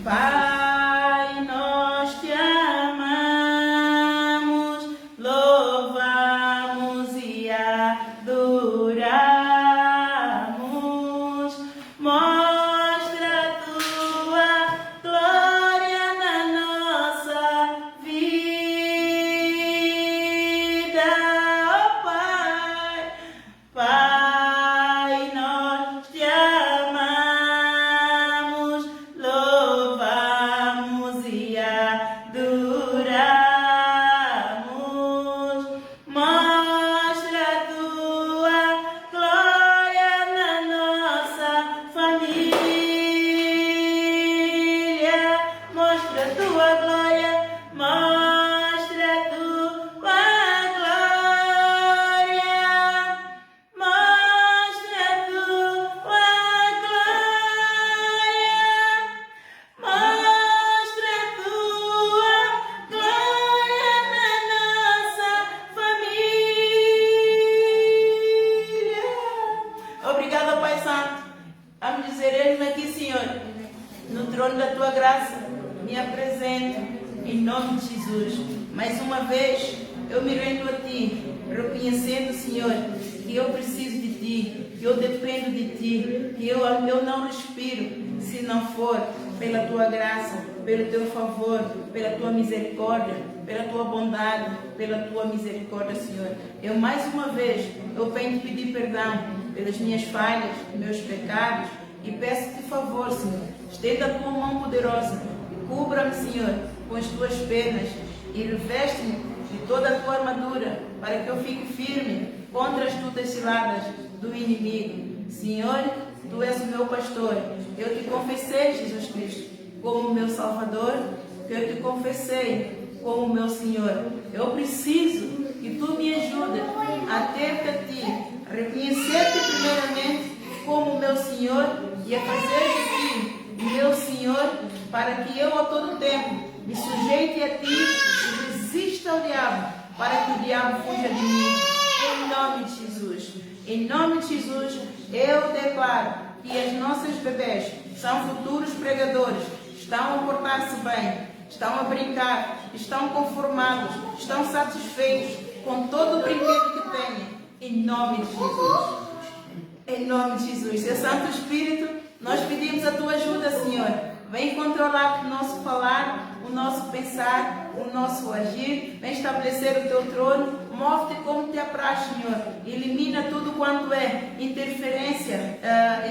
Pai, nós te amamos, louvamos e adoramos. Mostra a tua glória na nossa vida, ó Pai. Pai, nós te amamos, louvamos e adoramos. Mostra a tua glória na nossa família. Mostra a tua glória, mostra a tua glória. Mostra a tua glória. Mostra a tua glória na nossa família. Obrigada, Pai Santo. Vamos dizer, eis-me aqui, Senhor, no trono da tua graça. Me apresento em nome de Jesus. Mais uma vez, eu me rendo a ti, reconhecendo, Senhor, que eu preciso de ti, que eu dependo de ti, que eu não respiro se não for pela tua graça, pelo teu favor, pela tua misericórdia, pela tua bondade, pela tua misericórdia, Senhor. Eu mais uma vez, eu venho te pedir perdão pelas minhas falhas, meus pecados, e peço-te favor, Senhor, estenda a tua mão poderosa e cubra-me, Senhor, com as tuas penas e reveste-me de toda a tua armadura, para que eu fique firme contra as tuas ciladas do inimigo. Senhor, tu és o meu pastor. Eu te confessei, Jesus Cristo, como meu Salvador, que eu te confessei como meu Senhor. Eu preciso que tu me ajudes a ter-te a ti, a reconhecer-te primeiramente como meu Senhor e a fazer de ti meu Senhor, para que eu a todo tempo me sujeite a ti e resista ao diabo, para que o diabo fuja de mim. Em nome de Jesus. Em nome de Jesus, eu declaro que as nossas bebês são futuros pregadores, estão a portar-se bem, estão a brincar, estão conformados, estão satisfeitos com todo o brinquedo que têm. Em nome de Jesus. Em nome de Jesus. Seu Santo Espírito, nós pedimos a tua ajuda, Senhor. Vem controlar o nosso falar, o nosso pensar, o nosso agir. Vem estabelecer o teu trono. Move-te como te apraz, Senhor. Elimina tudo quanto é interferência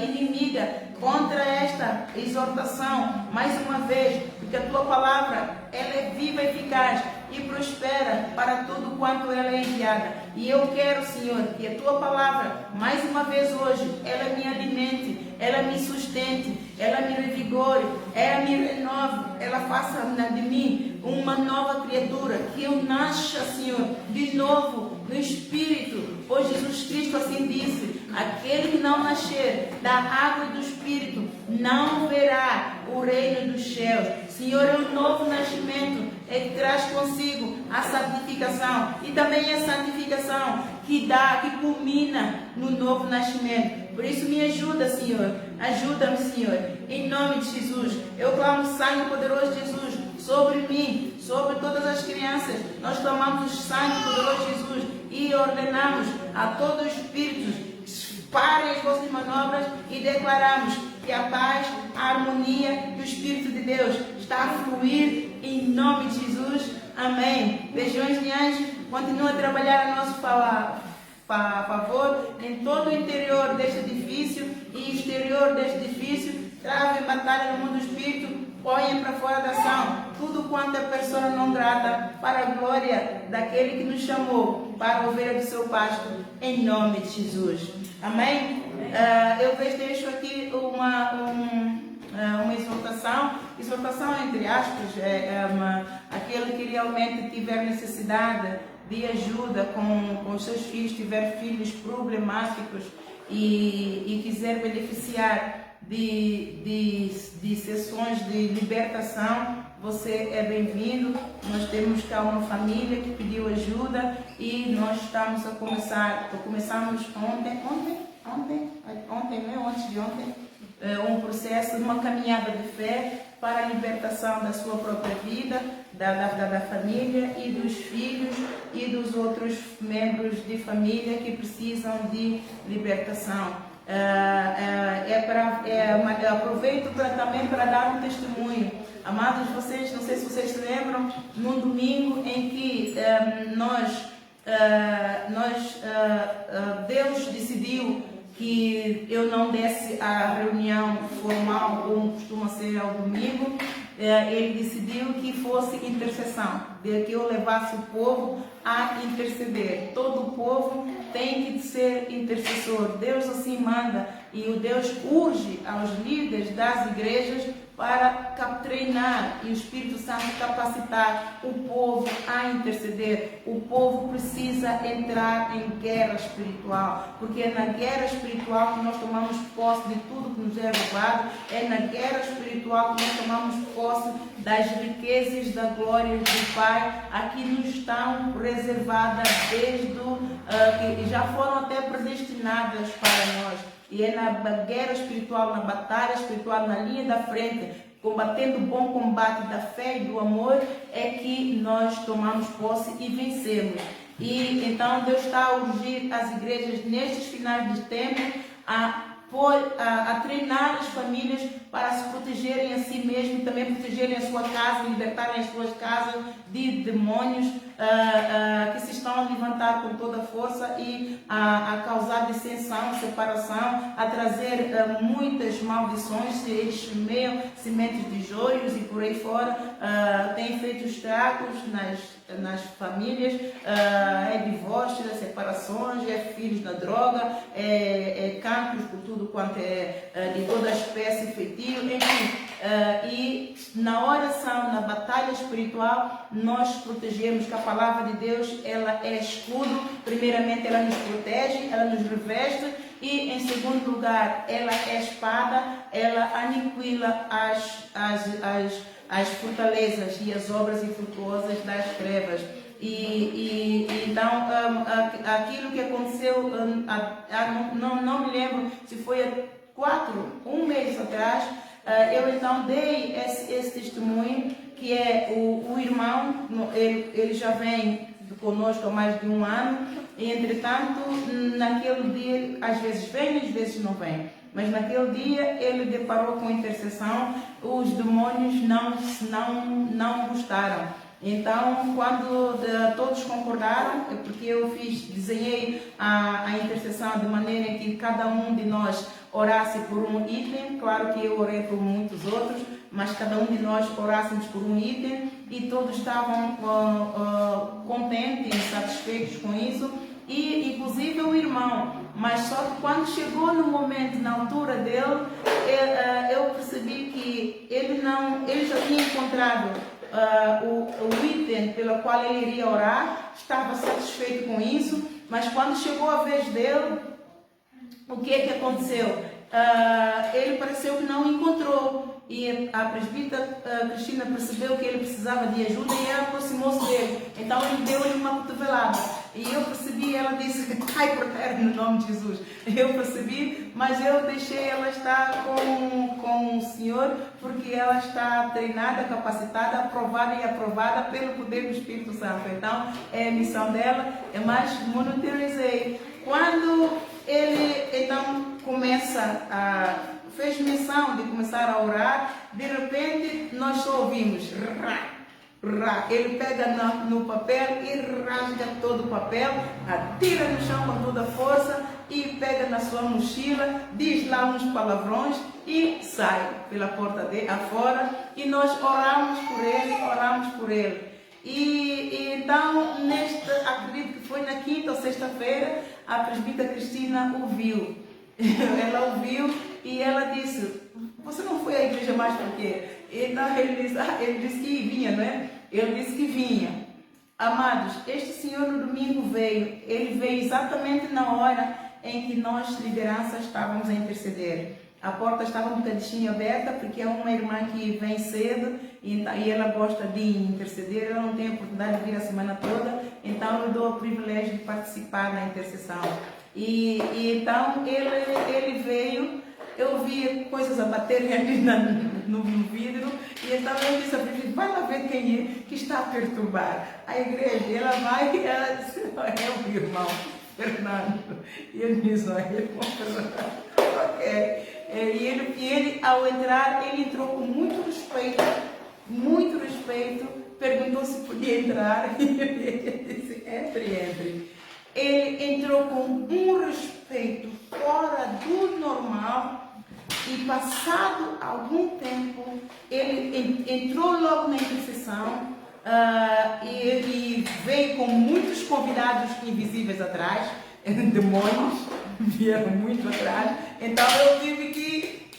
inimiga contra esta exortação. Mais uma vez, porque a tua palavra, ela é viva e eficaz e prospera para tudo quanto ela é enviada. E eu quero, Senhor, que a tua palavra, mais uma vez hoje, ela me alimente, ela me sustente, ela me revigore, ela me renove, ela faça de mim uma nova criatura, que eu nasça, Senhor, de novo no Espírito, pois Jesus Cristo assim disse: aquele que não nascer da água e do Espírito não verá o reino dos céus. Senhor, é um novo nascimento, é que traz consigo a santificação, e também a santificação que culmina no novo nascimento. Por isso me ajuda, Senhor, ajuda-me, Senhor, em nome de Jesus. Eu clamo o sangue poderoso de Jesus sobre mim, sobre todas as crianças. Nós clamamos o sangue poderoso de Jesus e ordenamos a todos os espíritos: parem as vossas manobras, e declaramos que a paz, a harmonia e o Espírito de Deus está a fluir em nome de Jesus. Amém. Beijões de anjo. Continua a trabalhar a nosso favor em todo o interior deste edifício e exterior deste edifício. Trave batalha no mundo do Espírito. Ponha para fora da ação tudo quanto é pessoa não grata, para a glória daquele que nos chamou para a ovelha do seu pasto, em nome de Jesus. Amém? Eu deixo aqui uma exortação entre aspas, aquele que realmente tiver necessidade de ajuda com os seus filhos, tiver filhos problemáticos e quiser beneficiar de sessões de libertação, você é bem-vindo. Nós temos cá uma família que pediu ajuda e nós estamos começamos ontem, né? Antes de ontem, um processo, uma caminhada de fé para a libertação da sua própria vida, da família e dos filhos e dos outros membros de família que precisam de libertação. Aproveito também para dar um testemunho. Amados, vocês, não sei se vocês se lembram, num domingo em que Deus decidiu que eu não desse a reunião formal como costuma ser ao domingo. Ele decidiu que fosse intercessão, de que eu levasse o povo a interceder. Todo o povo tem que ser intercessor. Deus assim manda, e o Deus urge aos líderes das igrejas para treinar e o Espírito Santo capacitar o povo a interceder. O povo precisa entrar em guerra espiritual, porque é na guerra espiritual que nós tomamos posse de tudo que nos é roubado, é na guerra espiritual que nós tomamos posse das riquezas da glória do Pai, aqui nos estão reservadas que já foram até predestinadas para nós. E é na guerra espiritual, na batalha espiritual, na linha da frente, combatendo o bom combate da fé e do amor, é que nós tomamos posse e vencemos. E então Deus está a urgir as igrejas nestes finais de tempo a treinar as famílias para se protegerem a si mesmos, também protegerem a sua casa, libertarem as suas casas de demônios que se estão a levantar com toda a força e a causar dissensão, separação, a trazer muitas maldições. Eles semeiam sementes de joios e por aí fora, têm feito estragos nas famílias, divórcios, separações, filhos na droga, cancros por tudo quanto de toda a espécie feitio, enfim. E na oração, na batalha espiritual, nós protegemos, que a palavra de Deus, ela é escudo. Primeiramente ela nos protege, ela nos reveste, e em segundo lugar ela é espada, ela aniquila as fortalezas e as obras infrutuosas das trevas. Então aquilo que aconteceu, não me lembro se foi um mês atrás, eu então dei esse testemunho, que é o irmão, ele já vem conosco há mais de um ano, e entretanto naquele dia, às vezes vem, às vezes não vem, mas naquele dia ele deparou com intercessão, os demônios não gostaram. Então, quando todos concordaram, porque eu desenhei a intercessão de maneira que cada um de nós orasse por um item. Claro que eu orei por muitos outros, mas cada um de nós orássemos por um item, e todos estavam contentes e satisfeitos com isso, e inclusive o irmão. Mas só que quando chegou no momento, na altura dele, eu percebi que ele já tinha encontrado o item pelo qual ele iria orar, estava satisfeito com isso, mas quando chegou a vez dele, o que aconteceu? Ele pareceu que não encontrou, e a presbítera Cristina percebeu que ele precisava de ajuda e ela aproximou-se dele. Então ele deu-lhe uma cotovelada, e eu percebi, ela disse: cai por terra no nome de Jesus. Eu percebi, mas eu deixei ela estar com o Senhor, porque ela está treinada, capacitada, aprovada e aprovada pelo poder do Espírito Santo. Então é a missão dela, mas monitorizei. Quando ele então fez menção de começar a orar, de repente nós só ouvimos ele pega no papel e rasga todo o papel, atira no chão com toda a força e pega na sua mochila, diz lá uns palavrões e sai pela porta afora, e nós oramos por ele. E então, acredito que foi na quinta ou sexta-feira, a presbítera Cristina ouviu. Ela ouviu e ela disse: você não foi à igreja mais por quê? Então ele disse que vinha, não é? Ele disse que vinha. Amados, este senhor no domingo ele veio exatamente na hora em que nós, liderança, estávamos a interceder. A porta estava um bocadinho aberta, porque é uma irmã que vem cedo e ela gosta de interceder. Ela não tem a oportunidade de vir a semana toda, então eu dou o privilégio de participar na intercessão. E então ele veio eu vi coisas a baterem ali no vidro, e então eu disse a Brigitte, vai lá ver quem é que está a perturbar a igreja. E ela vai e ela disse, é o irmão Fernando. E ele disse, olha, irmão Fernando, ok. E ele, ao entrar, ele entrou com muito respeito, perguntou se podia entrar, e ele disse, entre. Ele entrou com um respeito fora do normal, e passado algum tempo, ele entrou logo na intercessão, e ele veio com muitos convidados invisíveis atrás, demônios vieram muito atrás, então eu tive que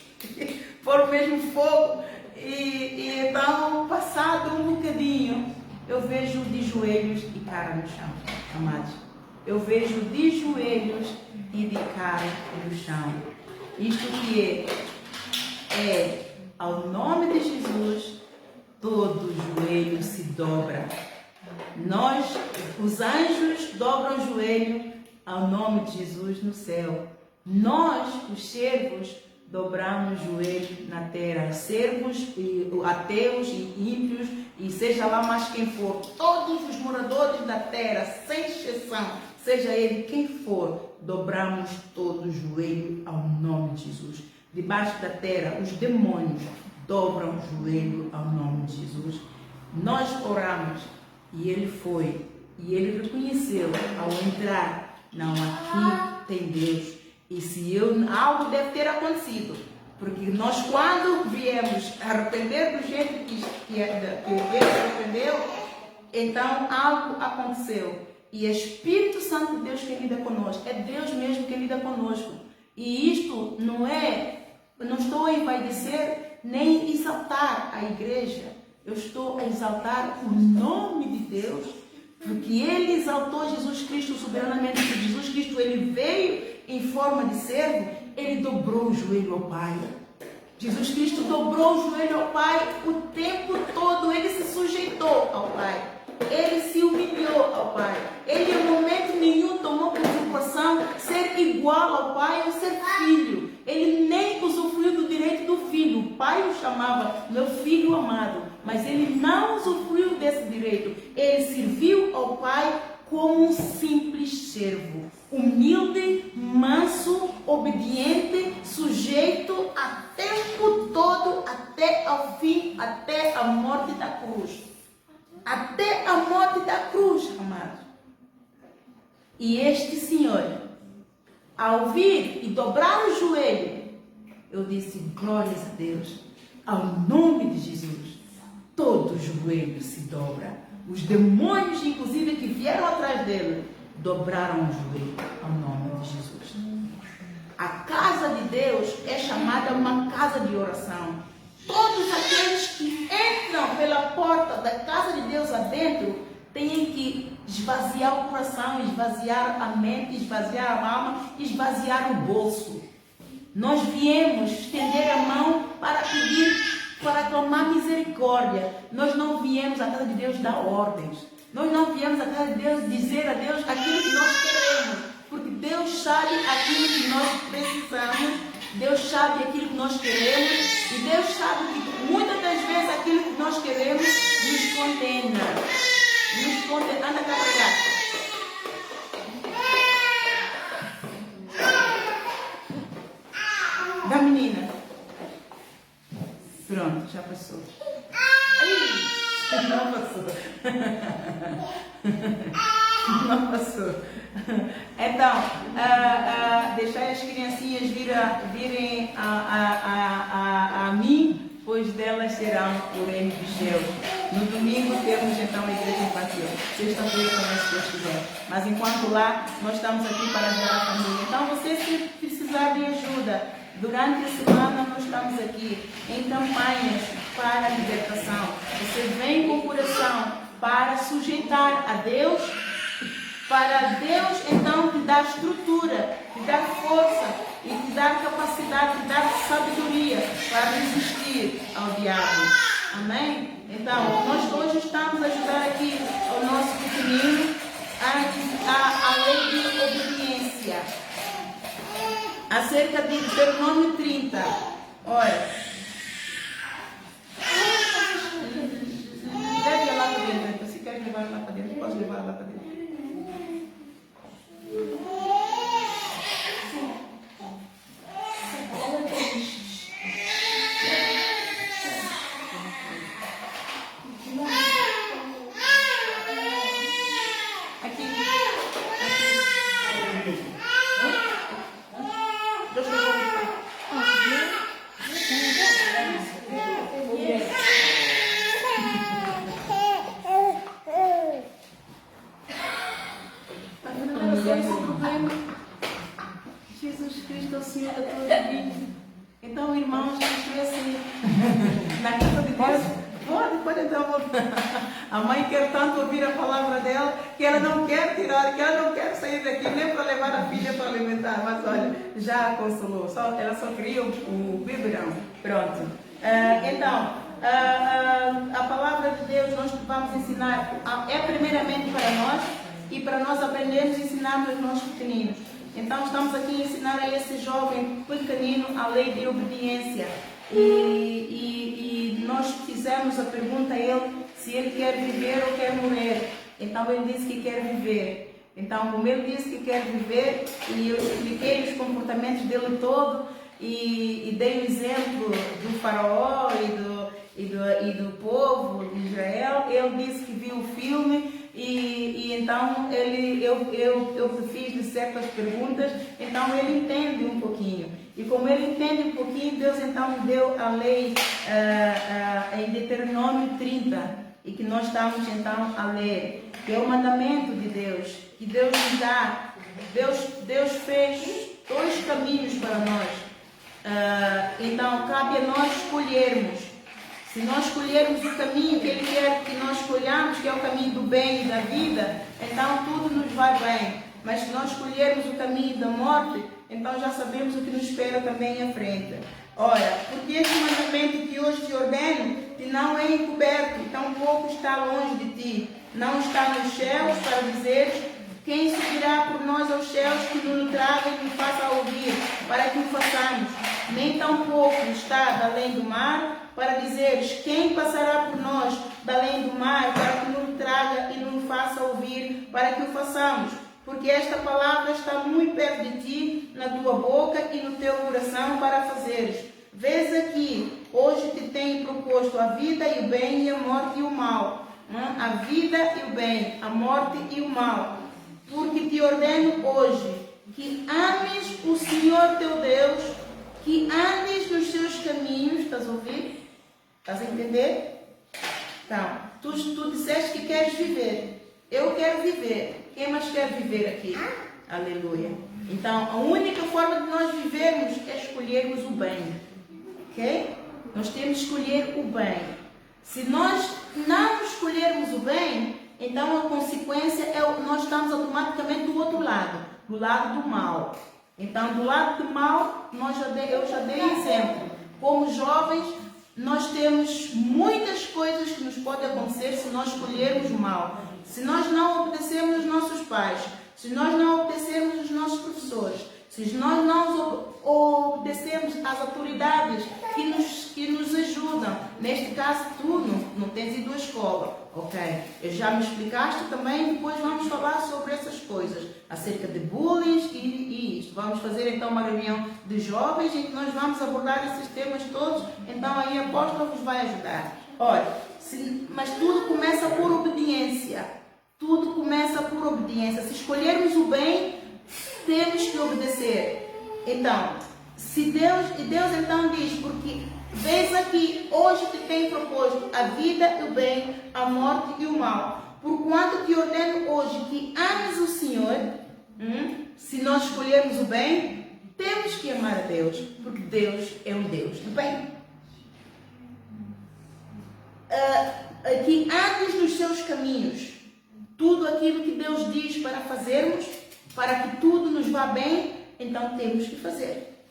pôr o mesmo fogo, e então, passado um bocadinho, eu vejo de joelhos e cara no chão, amados. Eu vejo de joelhos e de cara no chão. Isto que é ao nome de Jesus, todo joelho se dobra. Nós, os anjos, dobram o joelho ao nome de Jesus no céu. Nós, os servos, dobramos o joelho na terra. Servos, ateus e ímpios, e seja lá mais quem for, todos os moradores da terra, sem exceção, seja ele quem for, dobramos todo o joelho ao nome de Jesus. Debaixo da terra, os demônios dobram o joelho ao nome de Jesus. Nós oramos e ele foi, e ele reconheceu ao entrar, não, aqui tem Deus. E se algo deve ter acontecido, porque nós, quando viemos arrepender do jeito que ele se arrependeu, então algo aconteceu. E é Espírito Santo de Deus que lida conosco, é Deus mesmo que lida conosco. E isto não estou a envaidecer nem exaltar a igreja, eu estou a exaltar o nome de Deus, porque Ele exaltou Jesus Cristo soberanamente. Jesus Cristo, Ele veio em forma de servo, Ele dobrou o joelho ao Pai. Jesus Cristo dobrou o joelho ao Pai o tempo todo, Ele se sujeitou ao Pai. Ele se humilhou ao Pai. Ele em momento nenhum tomou por usurpação ser igual ao Pai ou ser filho. Ele nem usufruiu do direito do filho. O Pai o chamava meu filho amado, mas ele não usufruiu desse direito. Ele serviu ao Pai como um simples servo, humilde, manso, obediente, sujeito a tempo todo, até ao fim, até a morte da cruz. Até a morte da cruz, amados. E este Senhor, ao vir e dobrar o joelho, eu disse, glórias a Deus, ao nome de Jesus, todo joelho se dobra. Os demônios, inclusive, que vieram atrás dele, dobraram o joelho ao nome de Jesus. A casa de Deus é chamada uma casa de oração. Todos aqueles que entram pela porta da casa de Deus adentro têm que esvaziar o coração, esvaziar a mente, esvaziar a alma, esvaziar o bolso. Nós viemos estender a mão para pedir, para clamar misericórdia. Nós não viemos à casa de Deus dar ordens. Nós não viemos à casa de Deus dizer a Deus aquilo que nós queremos, porque Deus sabe aquilo que nós precisamos, Deus sabe aquilo que nós queremos, e Deus sabe que muitas das vezes aquilo que nós queremos nos condena. Nos condena. Anda cá para cá. Da menina. Pronto, já passou. Não passou. Não passou. Então, deixar as criancinhas virem a mim, pois delas serão o reino dos céus. No domingo temos então a igreja infantil. Sexta-feira também, se Deus quiser. Mas enquanto lá, nós estamos aqui para ajudar a família. Então, você, se precisar de ajuda, durante a semana nós estamos aqui em campanhas para a libertação. Você vem com o coração para sujeitar a Deus, para Deus então te dar estrutura, te dar força e te dar capacidade, te dar sabedoria para resistir ao diabo. Amém? Então, nós hoje estamos a ajudar aqui o nosso pequenino a lei de obediência. acerca de Deuteronômio 30. Olha, leve lá para dentro. Se quer levar lá para dentro, pode levar lá para dentro. Jesus Cristo é o Senhor da tua vida. Então, irmãos, isto é assim. Na casa de Deus, pode então voltar. A mãe quer tanto ouvir a palavra dela que ela não quer tirar, que ela não quer sair daqui nem para levar a filha para alimentar. Mas olha, já a consolou. Ela só queria o biberão. Pronto. Então, a palavra de Deus nós vamos ensinar é primeiramente para nós e para nós aprendermos e ensinarmos aos nossos pequeninos. Então estamos aqui a ensinar a esse jovem pequenino a lei de obediência e nós fizemos a pergunta a ele se ele quer viver ou quer morrer. Então ele disse que quer viver. Então como ele disse que quer viver e eu expliquei os comportamentos dele todo e dei o exemplo do faraó e do povo de Israel. Ele disse que viu o filme e então eu fiz certas perguntas, então ele entende um pouquinho. E como ele entende um pouquinho, Deus então me deu a lei em Deuteronômio 30, e que nós estamos então a ler, que é o mandamento de Deus, que Deus nos dá. Deus fez 2 caminhos para nós. Então cabe a nós escolhermos. Se nós escolhermos o caminho que Ele quer que nós escolhamos, que é o caminho do bem e da vida, então tudo nos vai bem. Mas se nós escolhermos o caminho da morte, então já sabemos o que nos espera também à frente. Ora, porque este mandamento que hoje te ordeno, te não é encoberto, e tampouco está longe de ti. Não está nos céus para dizer: quem subirá por nós aos céus, que nos traga e nos faça ouvir, para que o façamos. Nem tampouco está da além do mar, para dizeres: quem passará por nós da além do mar, para que nos traga e nos faça ouvir, para que o façamos. Porque esta palavra está muito perto de ti, na tua boca e no teu coração, para fazeres. Vês aqui, hoje te tenho proposto a vida e o bem, e a morte e o mal. A vida e o bem, a morte e o mal. Porque te ordeno hoje que ames o Senhor teu Deus, que andes nos seus caminhos. Estás a ouvir? Estás a entender? Então, tu disseste que queres viver. Eu quero viver. Quem mais quer viver aqui? Aleluia. Então, a única forma de nós vivermos é escolhermos o bem. Ok? Nós temos que escolher o bem. Se nós não escolhermos o bem, então a consequência é nós estamos automaticamente do outro lado, do lado do mal. Então, do lado do mal, eu já dei exemplo. Como jovens, nós temos muitas coisas que nos podem acontecer se nós escolhermos o mal. Se nós não obedecermos aos nossos pais, se nós não obedecermos aos nossos professores, se nós não obedecermos às autoridades que nos ajudam. Neste caso, tu não tens ido à escola, ok? Já me explicaste também, depois vamos falar sobre essas coisas, acerca de bullying e isto. Vamos fazer então uma reunião de jovens em que nós vamos abordar esses temas todos, então aí a apóstola vos vai ajudar. Olha, mas tudo começa por obediência. Tudo começa por obediência. Se escolhermos o bem, temos que obedecer. Então, se Deus então diz: porque vês aqui, hoje te tenho proposto a vida e o bem, a morte e o mal. Porquanto te ordeno hoje que ames o Senhor. Se nós escolhermos o bem, temos que amar a Deus, porque Deus é um Deus do bem. Que andes nos seus caminhos. Tudo aquilo que Deus diz para fazermos, para que tudo nos vá bem, então temos que fazer.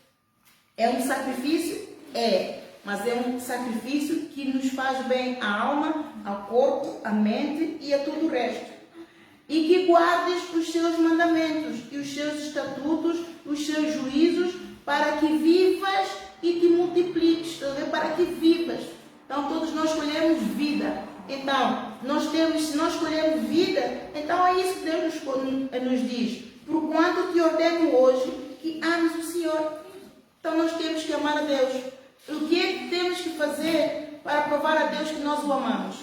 É um sacrifício? É. Mas é um sacrifício que nos faz bem à alma, ao corpo, à mente e a tudo o resto. E que guardes os seus mandamentos e os seus estatutos, os seus juízos, para que vivas e te multipliques, para que vivas. Então todos nós escolhemos vida. Então, se nós escolhemos vida, então é isso que Deus nos diz. Porquanto te ordeno hoje que ames o Senhor. Então nós temos que amar a Deus. O que é que temos que fazer para provar a Deus que nós o amamos?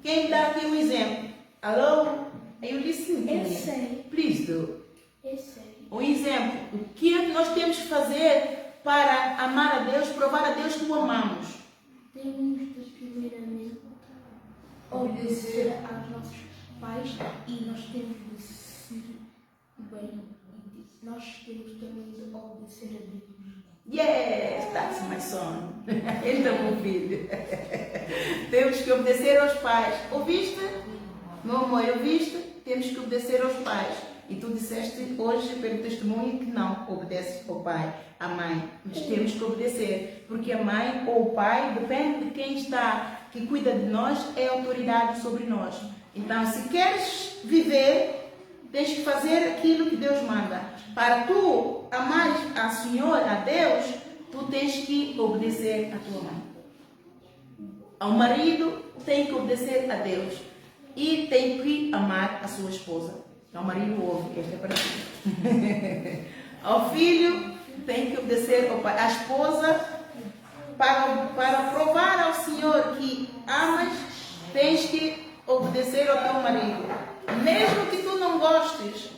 Quem dá aqui um exemplo? Hello? Are you listening to me? Eu sei. Please do. Eu sei. Um exemplo. O que é que nós temos que fazer para amar a Deus, provar a Deus que o amamos? Temos de primeiramente obedecer aos nossos pais e nós temos de ser bem. Nós temos também de obedecer a Deus. Yes, that's my son. Este é o meu filho. Temos que obedecer aos pais. Ouviste? Meu amor, ouviste? Temos que obedecer aos pais. E tu disseste hoje pelo testemunho que não obedeces ao pai, à mãe. Mas temos que obedecer. Porque a mãe ou o pai, depende de quem está, que cuida de nós, é autoridade sobre nós. Então, se queres viver, tens que fazer aquilo que Deus manda. Para tu amares a Senhor, a Deus, tu tens que obedecer a tua mãe. Ao marido tem que obedecer a Deus. E tem que amar a sua esposa. Ao marido ouve, este é para ti. Ao filho tem que obedecer ao pai. A esposa, para provar ao Senhor que amas, tens que obedecer ao teu marido. Mesmo que tu não gostes,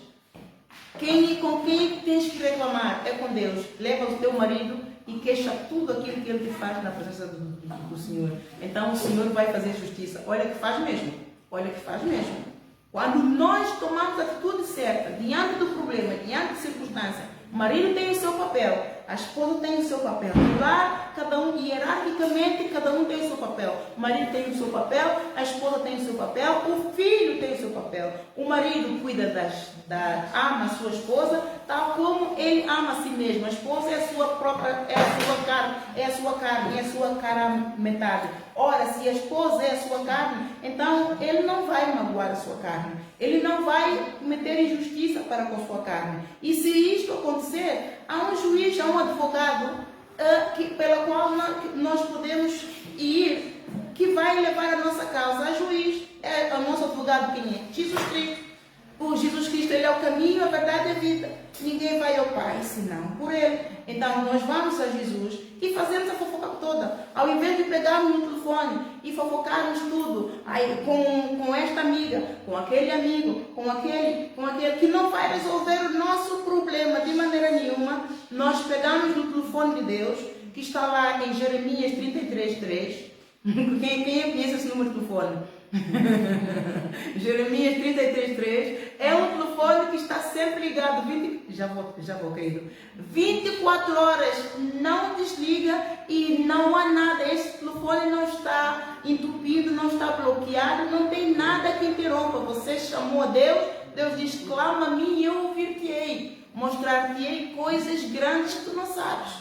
com quem tens que reclamar é com Deus. Leva o teu marido e queixa tudo aquilo que ele te faz na presença do Senhor. Então o Senhor vai fazer justiça. Olha que faz mesmo. Olha que faz mesmo. Quando nós tomamos a atitude certa, diante do problema, diante da circunstância, o marido tem o seu papel, a esposa tem o seu papel. Lá, cada um, hierarquicamente, cada um tem o seu papel. O marido tem o seu papel, a esposa tem o seu papel, o filho tem o seu papel. O marido cuida ama a sua esposa, tal como ele ama a si mesmo. A esposa é a sua própria, é a sua carne, é a sua cara metade. Ora, se a esposa é a sua carne, então ele não vai magoar a sua carne. Ele não vai cometer injustiça para com a sua carne. E se isto acontecer, há um juiz, há um advogado pela qual nós podemos ir, que vai levar a nossa causa. A juiz, o nosso advogado quem é? Jesus Cristo. O Jesus Cristo, ele é o caminho, a verdade e a vida. Ninguém vai ao Pai senão por ele. Então nós vamos a Jesus e fazemos a fofoca toda. Ao invés de pegarmos no telefone e fofocarmos tudo aí, com esta amiga, com aquele amigo, com aquele que não vai resolver o nosso problema de maneira nenhuma, nós pegamos no telefone de Deus, que está lá em Jeremias 33:3. Quem conhece esse número de telefone? Jeremias 33:3 é um telefone que está sempre ligado, já vou querido, 24 horas, não desliga e não há nada. Esse telefone não está entupido, não está bloqueado, não tem nada que interrompa. Você chamou a Deus, Deus diz: clama a mim e eu ouvir-te-ei, mostrar-te-ei coisas grandes que tu não sabes.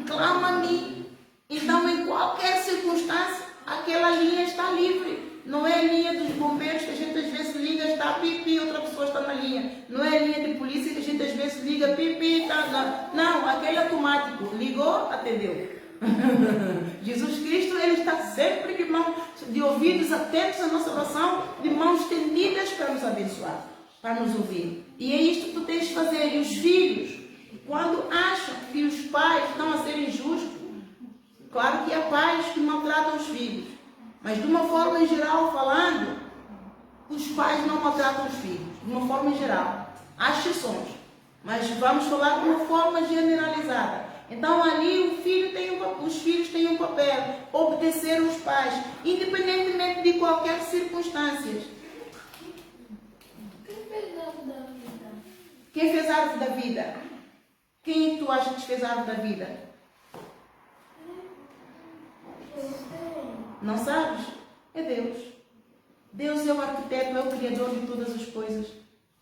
Clama a mim. Então, em qualquer circunstância, aquela linha está livre. Não é a linha dos bombeiros que a gente às vezes liga, está pipi, outra pessoa está na linha. Não é a linha de polícia que a gente às vezes liga, pipi, está. Não, aquele automático. Ligou, atendeu. Jesus Cristo, ele está sempre de ouvidos atentos à nossa oração, de mãos estendidas para nos abençoar, para nos ouvir. E é isto que tu tens de fazer. E os filhos, quando acham que os pais estão a ser injustos, claro que há pais que maltratam os filhos. Mas de uma forma geral falando, os pais não maltratam os filhos. De uma forma geral. Há exceções. Mas vamos falar de uma forma generalizada. Então ali os filhos têm um papel. Obedecer aos pais. Independentemente de qualquer circunstância. Quem fez a árvore da vida? Quem tu achas que fez a árvore da vida? Não sabes? É Deus. Deus é o arquiteto, é o criador de todas as coisas,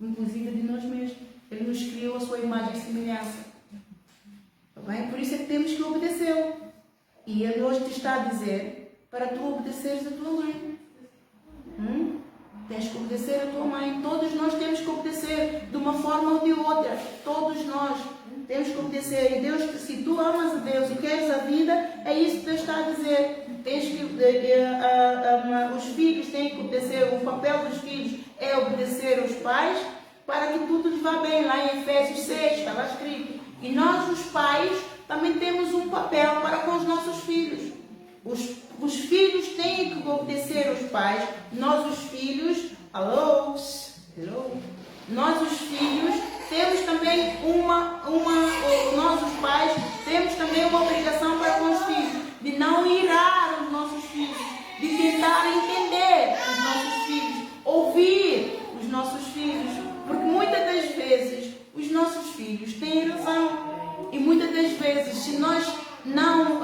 inclusive de nós mesmos. Ele nos criou a sua imagem e semelhança. Tá bem? Por isso é que temos que obedecê-lo. E ele hoje te está a dizer para tu obedeceres a tua mãe. Tens que obedecer a tua mãe. Todos nós temos que obedecer de uma forma ou de outra. Todos nós temos que obedecer. E Deus, se tu amas a Deus e queres a vida, é isso que Deus está a dizer. Tens que, os filhos têm que obedecer. O papel dos filhos é obedecer aos pais para que tudo lhes vá bem. Lá em Efésios 6 está lá escrito. E nós, os pais, também temos um papel para com os nossos filhos. Os filhos têm que obedecer aos pais. Nós, os filhos, hello, nós, os filhos, temos também nós, os pais, temos também uma obrigação para com os filhos, de não irar os nossos filhos, de tentar entender os nossos filhos, ouvir os nossos filhos, porque muitas das vezes os nossos filhos têm razão. E muitas das vezes, se nós não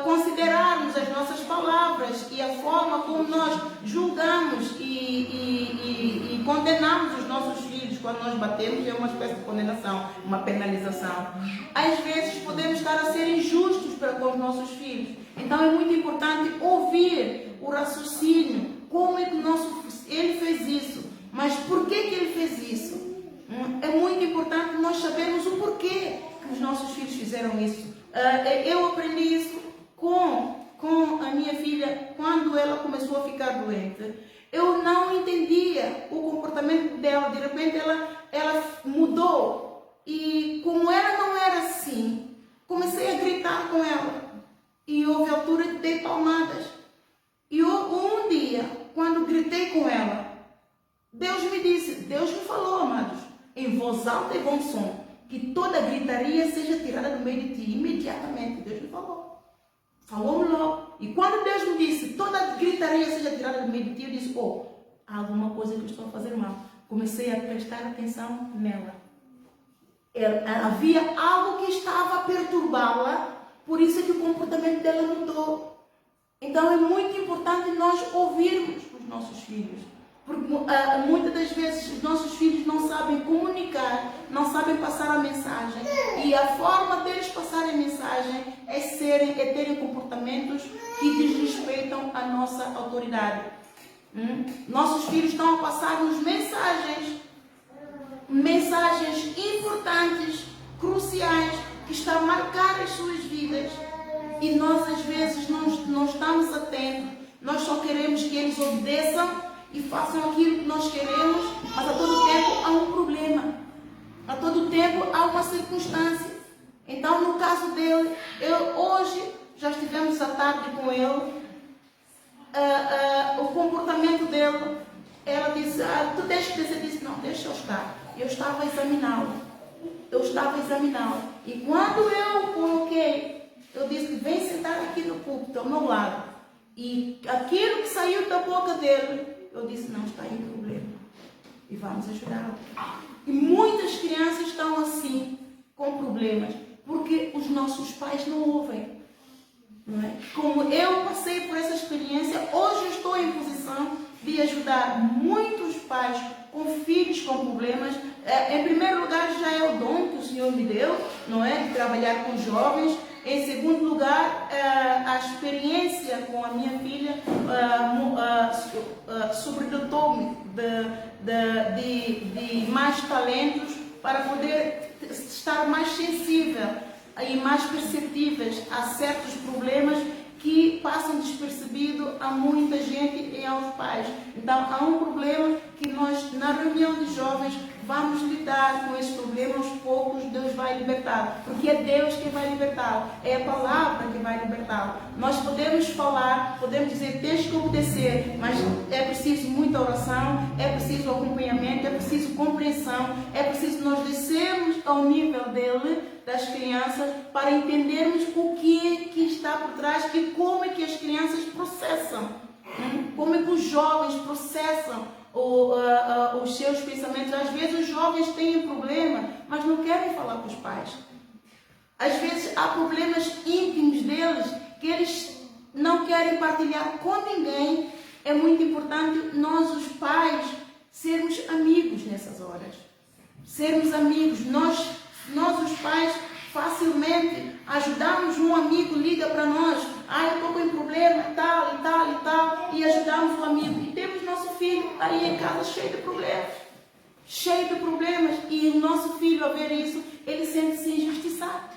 considerarmos as nossas palavras e a forma como nós julgamos e condenamos os nossos filhos quando nós batemos, é uma espécie de condenação, uma penalização. Às vezes podemos estar a ser injustos para com os nossos filhos. Então é muito importante ouvir o raciocínio, como é que ele fez isso, mas por que ele fez isso? É muito importante nós sabermos o porquê que os nossos filhos fizeram isso. Eu aprendi isso com a minha filha quando ela começou a ficar doente. Eu não entendia o comportamento dela. De repente ela mudou. E como ela não era assim, comecei a gritar com ela. E houve altura de dar palmadas. E um dia, quando gritei com ela, Deus me falou, amados, em voz alta e bom som, que toda gritaria seja tirada do meio de ti. Imediatamente Deus me falou. Falou-me logo. E quando Deus me disse, toda gritaria seja tirada do meio de ti, eu disse, há alguma coisa que eu estou a fazer mal. Comecei a prestar atenção nela. Havia algo que estava a perturbá-la, por isso é que o comportamento dela mudou. Então é muito importante nós ouvirmos os nossos filhos. Porque muitas das vezes os nossos filhos não sabem comunicar, não sabem passar a mensagem. E a forma deles passarem a mensagem é terem comportamentos que desrespeitam a nossa autoridade. Nossos filhos estão a passar-nos mensagens importantes, cruciais, que estão a marcar as suas vidas. E nós às vezes não estamos atentos, nós só queremos que eles obedeçam e façam aquilo que nós queremos, mas a todo tempo há um problema, a todo tempo há uma circunstância. Então, no caso dele, hoje já estivemos à tarde com ele, o comportamento dele, ela disse, tu tens que descer. Eu disse, não, deixa eu estar. Eu estava a examiná-lo. E quando eu coloquei, eu disse, vem sentar aqui no púlpito, ao meu lado. E aquilo que saiu da boca dele, eu disse, não, está aí o problema. E vamos ajudá-lo. E muitas crianças estão assim, com problemas, porque os nossos pais não ouvem. Não é? Como eu passei por essa experiência, hoje eu estou em posição de ajudar muitos pais com filhos com problemas. Em primeiro lugar, já é o dom que o Senhor me deu, não é? De trabalhar com jovens. Em segundo lugar, a experiência com a minha filha sobredotou-me de mais talentos para poder estar mais sensível e mais perceptíveis a certos problemas que passam despercebido a muita gente e aos pais. Então, há um problema que nós, na reunião de jovens, vamos lidar com esse problema aos poucos. Deus vai libertar, porque é Deus que vai libertá-lo, é a palavra que vai libertá-lo. Nós podemos falar, podemos dizer, tens que obedecer, mas é preciso muita oração, é preciso acompanhamento, é preciso compreensão, é preciso nós descermos ao nível das crianças, para entendermos o que está por trás e como é que as crianças processam, como é que os jovens processam os seus pensamentos. Às vezes os jovens têm problema, mas não querem falar com os pais. Às vezes há problemas íntimos deles que eles não querem partilhar com ninguém. É muito importante nós, os pais, sermos amigos nessas horas. Sermos amigos. Nós os pais, facilmente ajudamos um amigo, liga para nós, eu estou com um problema, tal e tal e tal, e ajudamos o amigo. E temos nosso filho aí em casa cheio de problemas. cheio de problemas, e o nosso filho, ao ver isso, ele sente-se injustiçado.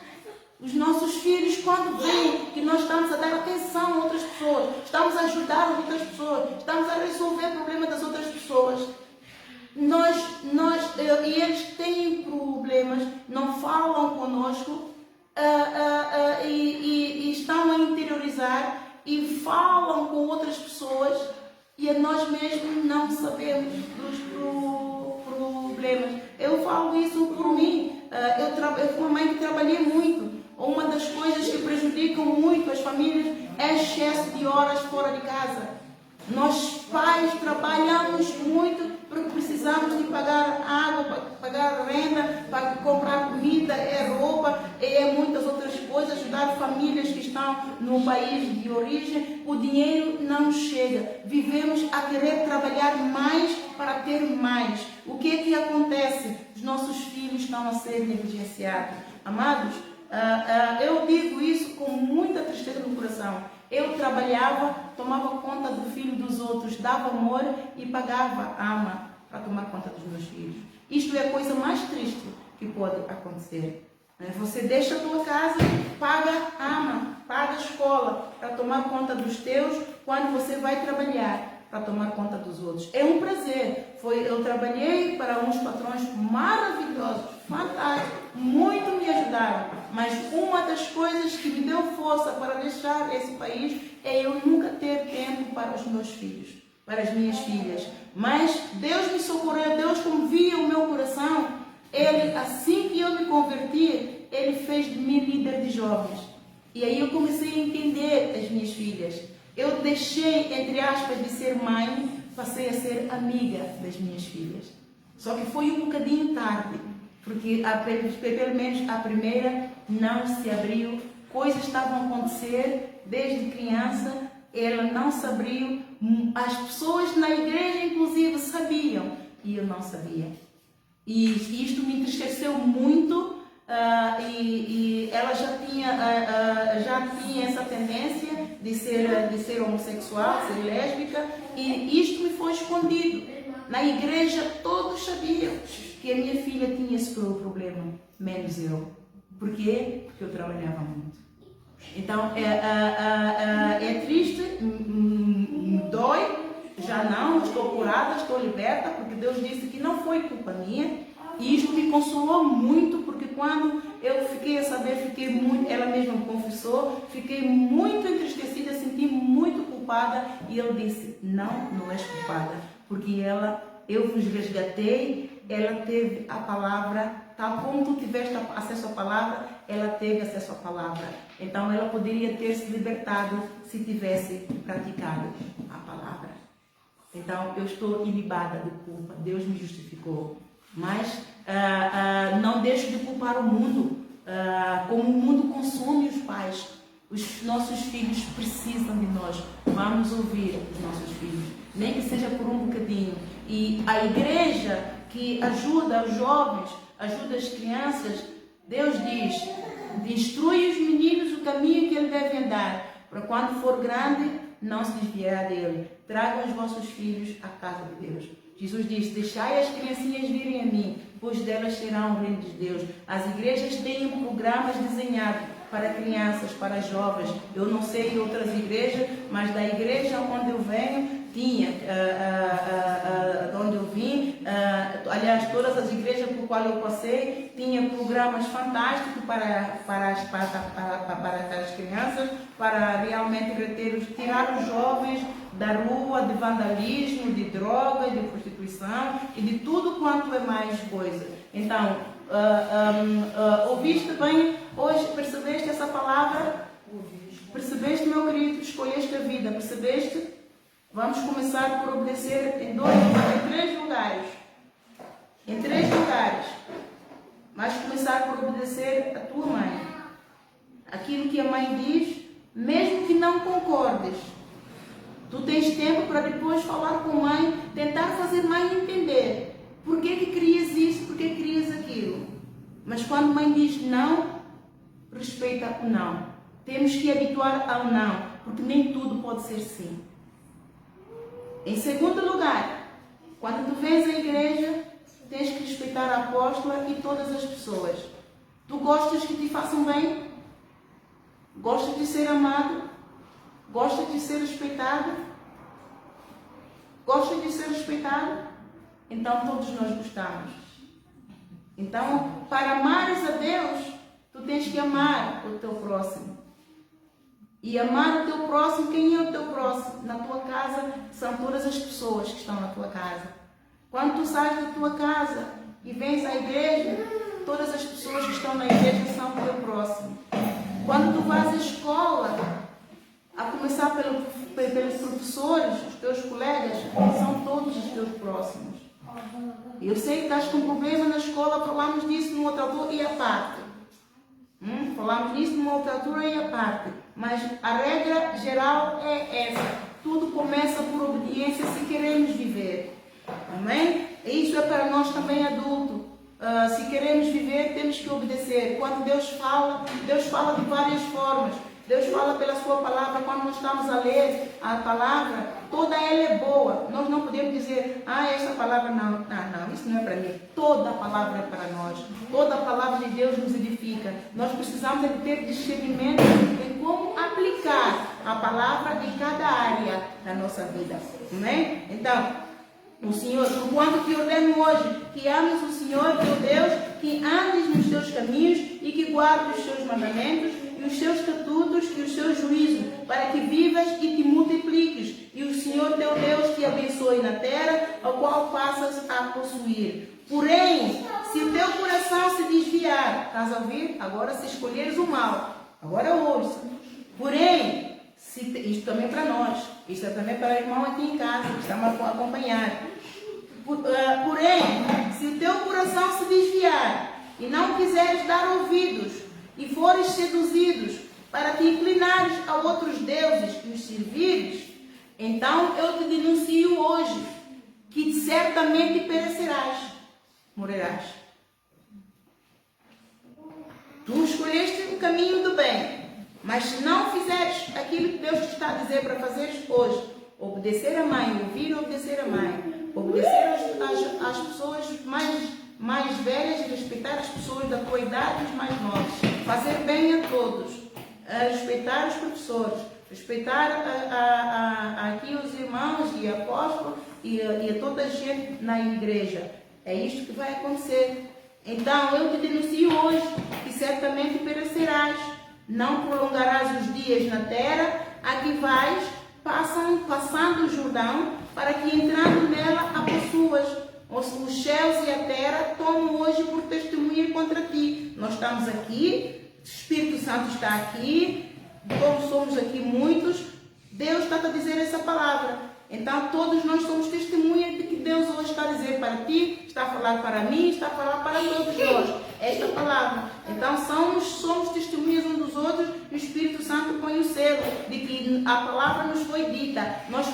Os nossos filhos, quando veem que nós estamos a dar atenção a outras pessoas, estamos a ajudar outras pessoas, estamos a resolver o problema das outras pessoas, e eles têm problemas, não falam conosco, e estão a interiorizar e falam com outras pessoas, e nós mesmos não sabemos dos problemas. Eu falo isso por mim. Eu fui uma mãe que trabalhei muito. Uma das coisas que prejudicam muito as famílias é excesso de horas fora de casa. Nós pais trabalhamos muito porque precisamos de pagar água, pagar renda, para comprar comida, roupa e muitas outras coisas, ajudar famílias que estão no país de origem. O dinheiro não chega. Vivemos a querer trabalhar mais para ter mais. O que é que acontece? Os nossos filhos estão a ser negligenciados. Amados, eu digo isso com muita tristeza no coração. Eu trabalhava, tomava conta do filho dos outros, dava amor e pagava ama para tomar conta dos meus filhos. Isto é a coisa mais triste que pode acontecer. Você deixa a tua casa, paga ama, paga a escola para tomar conta dos teus, quando você vai trabalhar para tomar conta dos outros. É um prazer. Eu trabalhei para uns patrões maravilhosos, fantásticos, muito me ajudaram. Mas uma das coisas que me deu força para deixar esse país é eu nunca ter tempo para os meus filhos, para as minhas filhas. Mas Deus me socorreu, Deus, como via o meu coração, Ele, assim que eu me converti, Ele fez de mim líder de jovens. E aí eu comecei a entender as minhas filhas. Eu deixei, entre aspas, de ser mãe, passei a ser amiga das minhas filhas. Só que foi um bocadinho tarde, porque pelo menos a primeira não se abriu. Coisas estavam a acontecer desde criança, ela não se abriu. As pessoas na igreja, inclusive, sabiam e eu não sabia. E isto me entristeceu muito. E ela já tinha essa tendência de ser homossexual, de ser lésbica, e isto me foi escondido. Na igreja todos sabiam que a minha filha tinha esse problema, menos eu. Por quê? Porque eu trabalhava muito. Então é triste, me dói, já não, estou curada, estou liberta, porque Deus disse que não foi culpa minha. E isto me consolou muito, porque quando eu fiquei a saber, fiquei muito, ela mesma me confessou, fiquei muito entristecida, senti muito culpada, e eu disse, não és culpada, porque eu vos resgatei, ela teve a palavra, tal como tu tiveste acesso à palavra, ela teve acesso à palavra. Então ela poderia ter se libertado se tivesse praticado a palavra. Então eu estou ilibada de culpa, Deus me justificou. Mas não deixo de culpar o mundo, como o mundo consome os pais. Os nossos filhos precisam de nós. Vamos ouvir os nossos filhos, nem que seja por um bocadinho. E a igreja que ajuda os jovens, ajuda as crianças, Deus diz, instrui os meninos o caminho que eles devem andar, para quando for grande, não se desviará dele. Tragam os vossos filhos à casa de Deus. Jesus disse, deixai as criancinhas virem a mim, pois delas serão o reino de Deus. As igrejas têm programas desenhados para crianças, para jovens. Eu não sei outras igrejas, mas da igreja onde eu venho, tinha, de onde eu vim, aliás, todas as igrejas por qual eu passei, tinha programas fantásticos para as crianças, para realmente tirar os jovens da rua, de vandalismo, de droga, de prostituição e de tudo quanto é mais coisa. Então, ouviste bem hoje? Percebeste essa palavra? Percebeste, meu querido? Escolheste a vida, percebeste? Vamos começar por obedecer em 3 lugares. Em 3 lugares. Vais começar por obedecer a tua mãe. Aquilo que a mãe diz, mesmo que não concordes. Tu tens tempo para depois falar com a mãe, tentar fazer a mãe entender. Por que querias isso, por que querias aquilo. Mas quando a mãe diz não, respeita o não. Temos que habituar ao não, porque nem tudo pode ser sim. Em segundo lugar, quando tu vens à igreja, tens que respeitar a apóstola e todas as pessoas. Tu gostas que te façam bem? Gostas de ser amado? Gostas de ser respeitado? Gostas de ser respeitado? Então todos nós gostamos. Então, para amares a Deus, tu tens que amar o teu próximo. E amar o teu próximo, quem é o teu próximo? Na tua casa são todas as pessoas que estão na tua casa. Quando tu sais da tua casa e vens à igreja, todas as pessoas que estão na igreja são o teu próximo. Quando tu vais à escola, a começar pelos professores, os teus colegas, são todos os teus próximos. Eu sei que estás com problema na escola, falamos disso numa outra altura e à parte. Falamos disso numa outra altura e à parte. Mas a regra geral é essa. Tudo começa por obediência se queremos viver. Amém? E isso é para nós também adultos. Se queremos viver, temos que obedecer. Quando Deus fala de várias formas. Deus fala pela sua palavra. Quando nós estamos a ler a palavra, toda ela é boa. Nós não podemos dizer, esta palavra não, isso não é para mim. Toda a palavra é para nós. Toda a palavra de Deus nos edifica. Nós precisamos de ter discernimento em como aplicar a palavra em cada área da nossa vida. Amém? Então, o Senhor, quando te ordeno hoje que ames o Senhor teu Deus, que andes nos teus caminhos e que guardes os seus mandamentos e os seus estatutos e os seus juízos, para que vivas e te multipliques, e o Senhor teu Deus te abençoe na terra, ao qual passas a possuir. Porém, se o teu coração se desviar, estás a ouvir? Agora se escolheres o mal, agora ouça. Porém, isto também para nós, isto é também para o irmão aqui em casa, que está a acompanhar. Porém, se o teu coração se desviar e não quiseres dar ouvidos e fores seduzidos para te inclinares a outros deuses e os servires, então eu te denuncio hoje que certamente perecerás, morrerás. Tu escolheste o caminho do bem, mas se não fizeres aquilo que Deus te está a dizer para fazeres hoje, obedecer a mãe, obedecer a mãe, obedecer às pessoas mais velhas e respeitar as pessoas da tua idade e os mais novos, fazer bem a todos, respeitar os professores, respeitar aqui os irmãos e apóstolos e a toda a gente na igreja. É isto que vai acontecer. Então eu te denuncio hoje que certamente perecerás, não prolongarás os dias na terra a que vais passando o Jordão, para que entrando nela a possuas. Os céus e a terra tomam hoje por testemunha contra ti. Nós estamos aqui, o Espírito Santo está aqui, como somos aqui muitos, Deus está a dizer essa palavra. Então todos nós somos testemunha de que Deus hoje está a dizer para ti, está a falar para mim, está a falar para todos nós. Esta palavra. Então somos testemunhas uns dos outros e o Espírito Santo põe o selo de que a palavra nos foi dita. Nós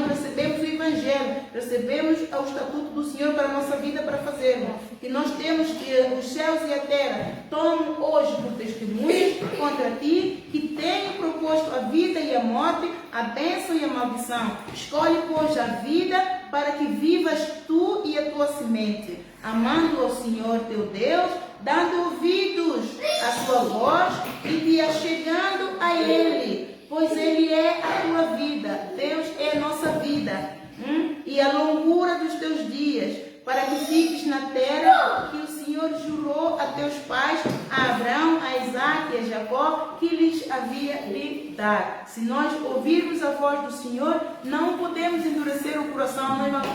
recebemos o Evangelho, recebemos o Estatuto do Senhor para a nossa vida para fazermos. Que nós temos que os céus e a terra tomam hoje por testemunhas contra ti, que tenho proposto a vida e a morte, a bênção e a maldição. Escolhe, pois, a vida para que vivas tu e a tua semente, amando ao Senhor teu Deus, dando ouvidos à sua voz e te achegando a Ele, pois Ele é a tua vida. Deus é a nossa vida, e a longura dos teus dias, para que fiques na terra que o Senhor jurou a teus pais, a Abraão, a Isaque e a Jacó, que lhes havia de dar. Se nós ouvirmos a voz do Senhor, não podemos endurecer o coração. Nós vamos,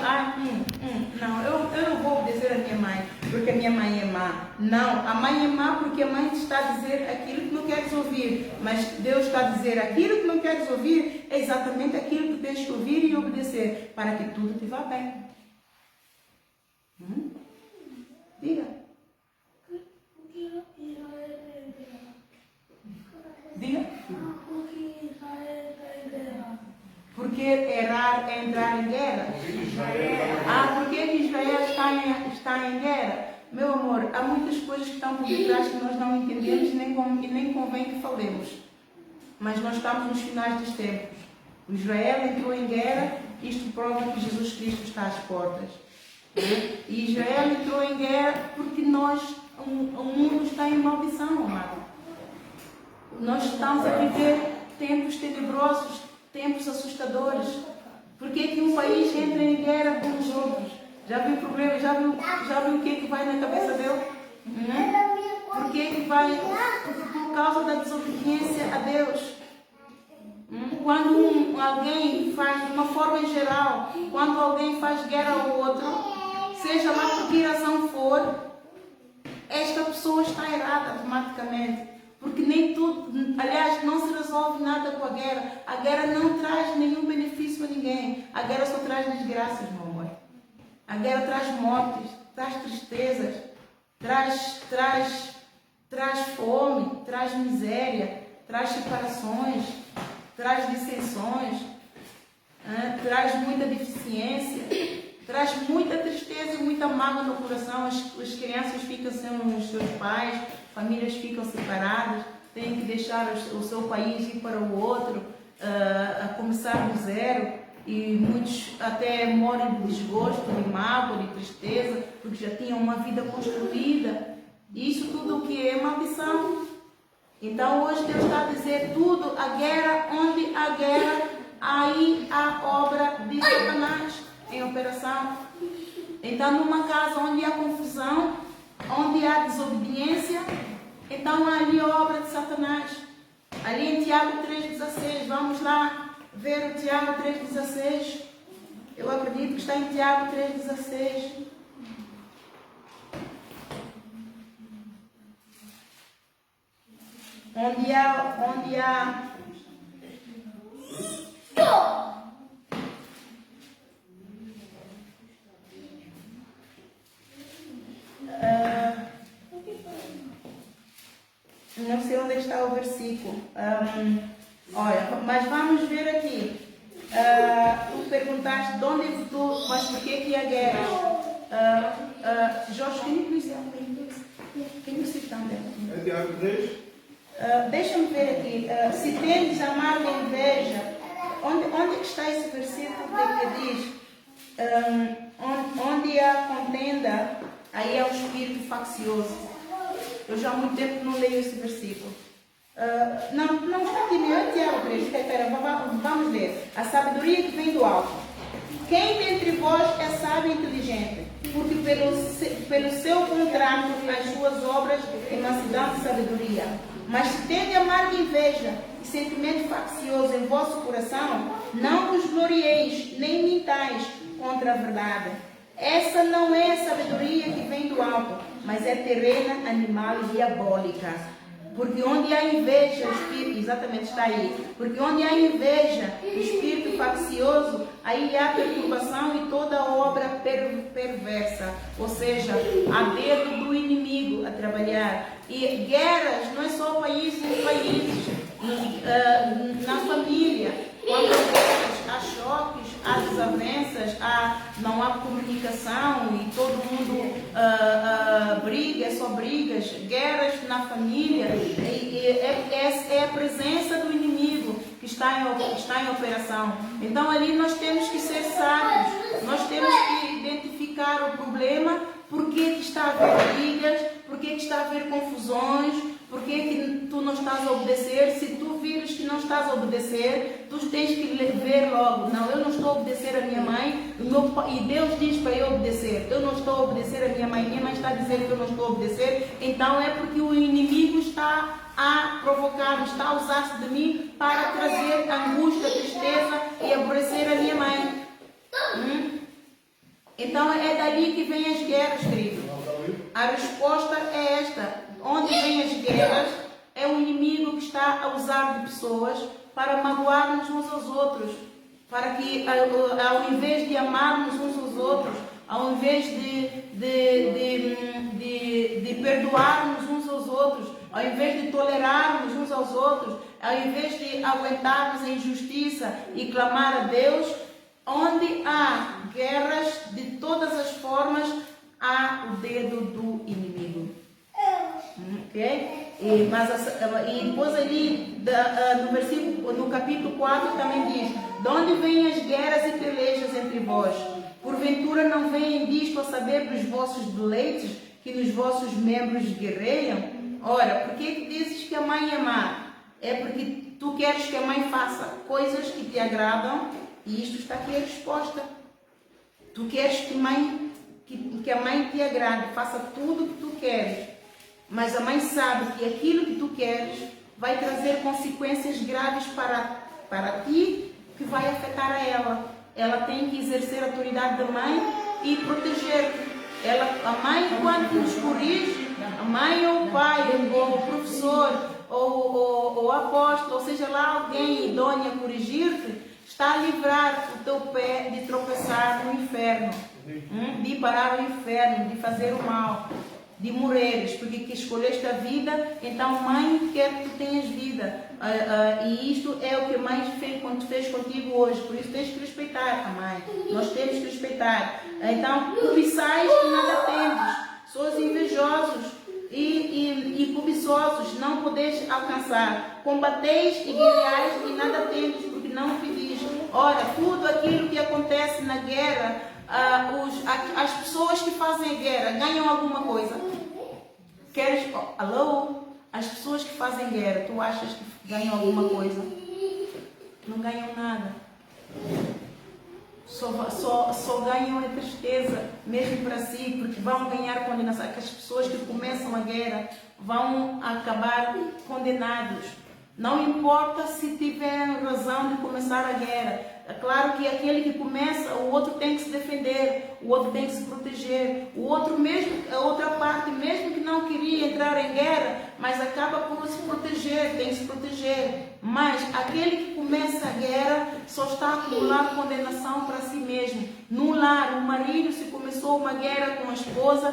não, eu não vou obedecer a minha mãe, porque a minha mãe é má. Não, a mãe é má porque a mãe te está a dizer aquilo que não queres ouvir. Mas Deus está a dizer aquilo que não queres ouvir, é exatamente aquilo que tens que ouvir e obedecer, para que tudo te vá bem. Diga. Diga. Porque errar é entrar em guerra. Porque Israel está em guerra. Meu amor, há muitas coisas que estão por detrás que nós não entendemos e nem convém que falemos. Mas nós estamos nos finais dos tempos. O Israel entrou em guerra, isto prova que Jesus Cristo está às portas. E Israel entrou em guerra porque o mundo está em maldição, amado. Nós estamos a viver tempos tenebrosos, tempos assustadores. Por que que um país entra em guerra com os outros? Já viu o problema? Já viu o que vai na cabeça dele? Por que que vai? Por causa da desobediência a Deus. Quando alguém faz, de uma forma geral, quando alguém faz guerra ao outro, seja lá por que razão for, esta pessoa está errada automaticamente. Porque nem tudo, aliás, não se resolve nada com a guerra. A guerra não traz nenhum benefício a ninguém. A guerra só traz desgraças, meu amor. A guerra traz mortes, traz tristezas, traz fome, traz miséria, traz separações, traz dissensões, traz muita deficiência, traz muita tristeza e muita mágoa no coração. As crianças ficam sem os seus pais, famílias ficam separadas, têm que deixar o seu país e ir para o outro, a começar do zero. E muitos até morrem de desgosto, de mágoa, de tristeza, porque já tinham uma vida construída. E isso tudo o que é maldição. Então hoje Deus está a dizer tudo, a guerra, onde há guerra, aí há obra de Satanás em operação. Então numa casa onde há confusão, onde há desobediência, então há ali a obra de Satanás. Ali em Tiago 3,16, vamos lá ver o Tiago 3,16. Eu acredito que está em Tiago 3,16. Onde há não sei onde está o versículo. Olha, mas vamos ver aqui. Tu perguntaste de onde tu, mas por que há guerra? Jorge, can you sit down there? É Tiago 3? Deixa-me ver aqui. Se tendes amarga inveja, onde que está esse versículo que diz? Onde há contenda, aí é o espírito faccioso. Eu já há muito tempo não leio esse versículo. Não está aqui nem é Tiago 3. Espera, vamos ler. A sabedoria que vem do alto. Quem dentre vós é sábio e inteligente? Porque pelo seu contrato as suas obras em mansidão de sabedoria. Mas se tende amarga inveja e sentimento faccioso em vosso coração, não vos glorieis, nem mintais contra a verdade. Essa não é a sabedoria que vem do alto, mas é terrena, animal e diabólica. Porque onde há inveja, o espírito, exatamente está aí, porque onde há inveja, o espírito faccioso, aí há perturbação e toda obra perversa, ou seja, há dedo do inimigo a trabalhar. E guerras não é só países em países, na família, quando há choques, há desavenças, não há comunicação e todo mundo briga, é só brigas, guerras na família, é a presença do inimigo que está em operação. Então ali nós temos que ser sábios, nós temos que identificar o problema, por que está a haver brigas, por que está a haver confusões, por que tu não estás a obedecer. Se tu vires que não estás a obedecer, tu tens que ver logo, não, eu não estou a obedecer a minha mãe, e Deus diz para eu obedecer, eu não estou a obedecer a minha mãe está a dizer que eu não estou a obedecer, então é porque o inimigo está a provocar, está a usar-se de mim para trazer angústia, tristeza e aborrecer a minha mãe. Então é dali que vem as guerras, querido. A resposta é esta. Onde vem as guerras é o inimigo que está a usar de pessoas para magoarmos uns aos outros, para que ao invés de amarmos uns aos outros, ao invés de perdoarmos uns aos outros, ao invés de tolerarmos uns aos outros, ao invés de aguentarmos a injustiça e clamar a Deus, onde há guerras de todas as formas, há o dedo do inimigo. Ok? E depois ali no capítulo 4 também diz: de onde vêm as guerras e pelejas entre vós? Porventura não veem disto a saber dos vossos deleites, que nos vossos membros guerreiam? Ora, por que dizes que a mãe é má? É porque tu queres que a mãe faça coisas que te agradam, e isto está aqui a resposta. Tu queres que a mãe te agrade, faça tudo o que tu queres, mas a mãe sabe que aquilo que tu queres vai trazer consequências graves para ti, que vai afetar a ela. Ela tem que exercer a autoridade da mãe e proteger-te. A mãe, quando nos corrige, a mãe ou o pai, ou o professor, ou o apóstolo, ou seja lá alguém idôneo a corrigir-te, está a livrar o teu pé de tropeçar no inferno, de ir parar ao inferno, de fazer o mal, de morreres, porque que escolheste a vida, então mãe quer que tu tenhas vida. E isto é o que a mãe fez contigo hoje, por isso tens que respeitar a mãe. Nós temos que respeitar. Então, cobiçais e nada tendes, sois invejosos e cobiçosos, não podeis alcançar. Combateis e guerreais e nada tendes, porque não pedis. Ora, tudo aquilo que acontece na guerra, as pessoas que fazem a guerra ganham alguma coisa? Alô? As pessoas que fazem guerra, tu achas que ganham alguma coisa? Não ganham nada. Só ganham a tristeza, mesmo para si, porque vão ganhar condenação. Que as pessoas que começam a guerra vão acabar condenados. Não importa se tiverem razão de começar a guerra. É claro que aquele que começa, o outro tem que se defender, o outro tem que se proteger, o outro mesmo, a outra parte, mesmo que não queria entrar em guerra, mas acaba por se proteger, tem que se proteger. Mas aquele que começa a guerra só está a acumular condenação para si mesmo. No lar, o marido, se começou uma guerra com a esposa,